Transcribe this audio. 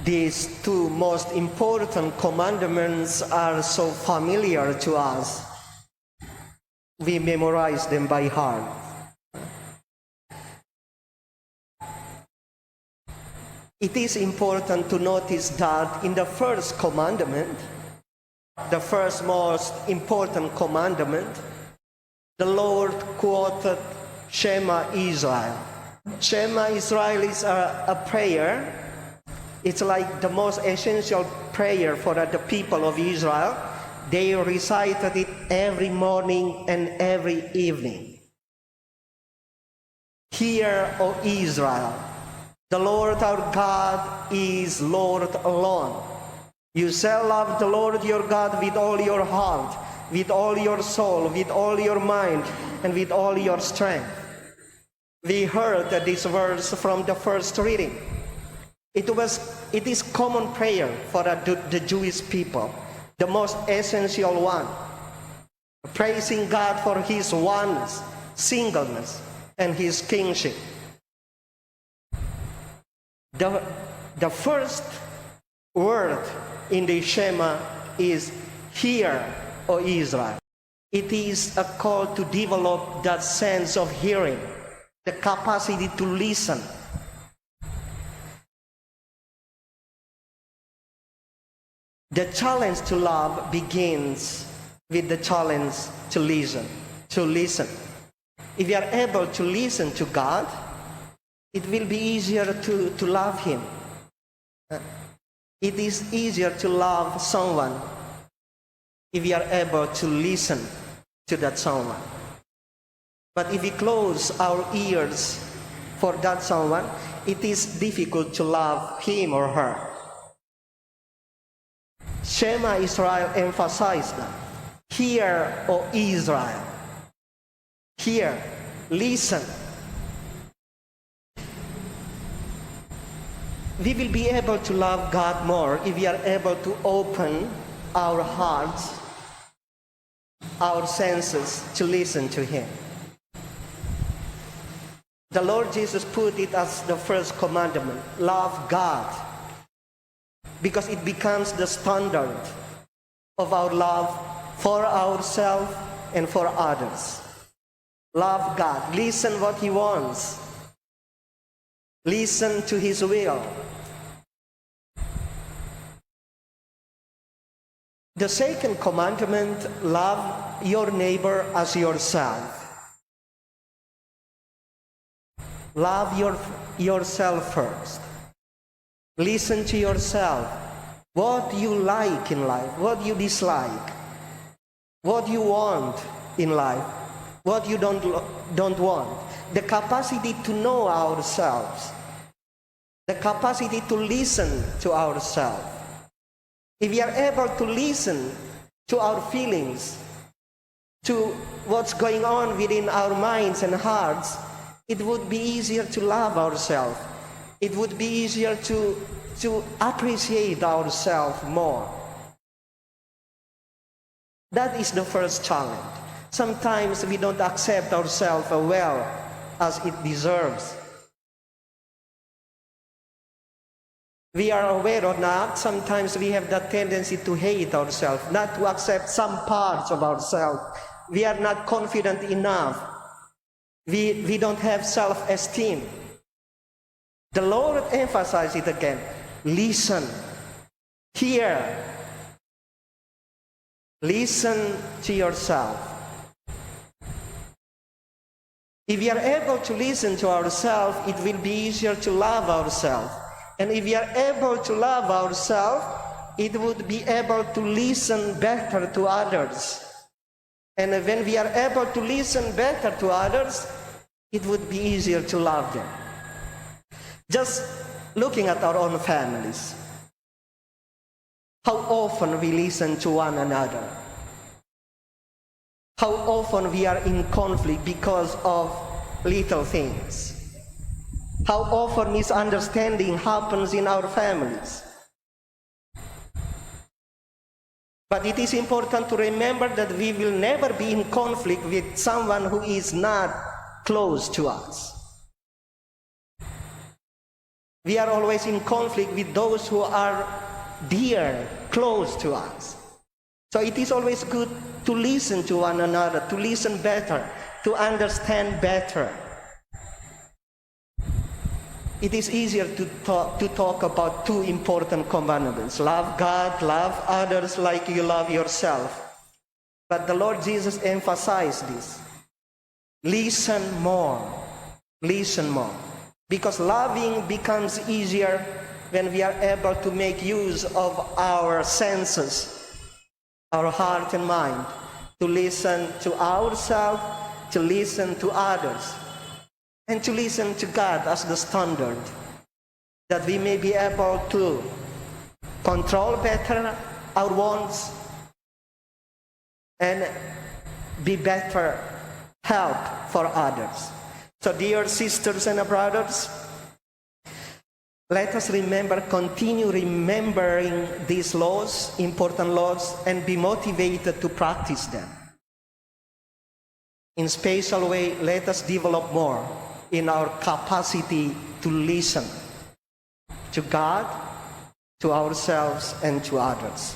These two most important commandments are so familiar to us. We memorize them by heart. It is important to notice that in the first commandment, the first most important commandment, the Lord quoted Shema Israel. Shema Israel is a prayer. It's like the most essential prayer for the people of Israel. They recited it every morning and every evening. Hear, O Israel, the Lord our God is Lord alone. You shall love the Lord your God with all your heart, with all your soul, with all your mind, and with all your strength. We heard this verse from the first reading. It is common prayer for the Jewish people, the most essential one, praising God for his oneness, singleness, and his kingship. The first word in the Shema is, Hear, O Israel. It is a call to develop that sense of hearing, the capacity to listen. The challenge to love begins with the challenge to listen. If you are able to listen to God, it will be easier to love Him. It is easier to love someone if you are able to listen to that someone. But if we close our ears for that someone, it is difficult to love him or her. Shema Israel emphasized that. Hear, O Israel. Hear, listen. We will be able to love God more if we are able to open our hearts, our senses to listen to Him. The Lord Jesus put it as the first commandment, love God, because it becomes the standard of our love for ourselves and for others. Love God. Listen what He wants. Listen to His will. The second commandment, love your neighbor as yourself. Love yourself first. Listen to yourself. What you like in life, what you dislike, what you want in life, what you don't want. The capacity to know ourselves. The capacity to listen to ourselves. If we are able to listen to our feelings, to what's going on within our minds and hearts, it would be easier to love ourselves. It would be easier to appreciate ourselves more. That is the first challenge. Sometimes we don't accept ourselves well as it deserves. We are aware or not, sometimes we have that tendency to hate ourselves, not to accept some parts of ourselves. We are not confident enough. We don't have self-esteem. The Lord emphasized it again. Listen. Hear. Listen to yourself. If we are able to listen to ourselves, it will be easier to love ourselves. And if we are able to love ourselves, it would be able to listen better to others. And when we are able to listen better to others, it would be easier to love them. Just looking at our own families. How often we listen to one another. How often we are in conflict because of little things. How often misunderstanding happens in our families. But it is important to remember that we will never be in conflict with someone who is not close to us. We are always in conflict with those who are dear, close to us. So it is always good to listen to one another, to listen better, to understand better. It is easier to talk about two important commandments. Love God, love others like you love yourself. But the Lord Jesus emphasized this. Listen more. Listen more. Because loving becomes easier when we are able to make use of our senses, our heart and mind, to listen to ourselves, to listen to others, and to listen to God as the standard, that we may be able to control better our wants and be better help for others. So dear sisters and brothers, let us continue remembering these laws, important laws, and be motivated to practice them. In special way, let us develop more in our capacity to listen to God, to ourselves, and to others.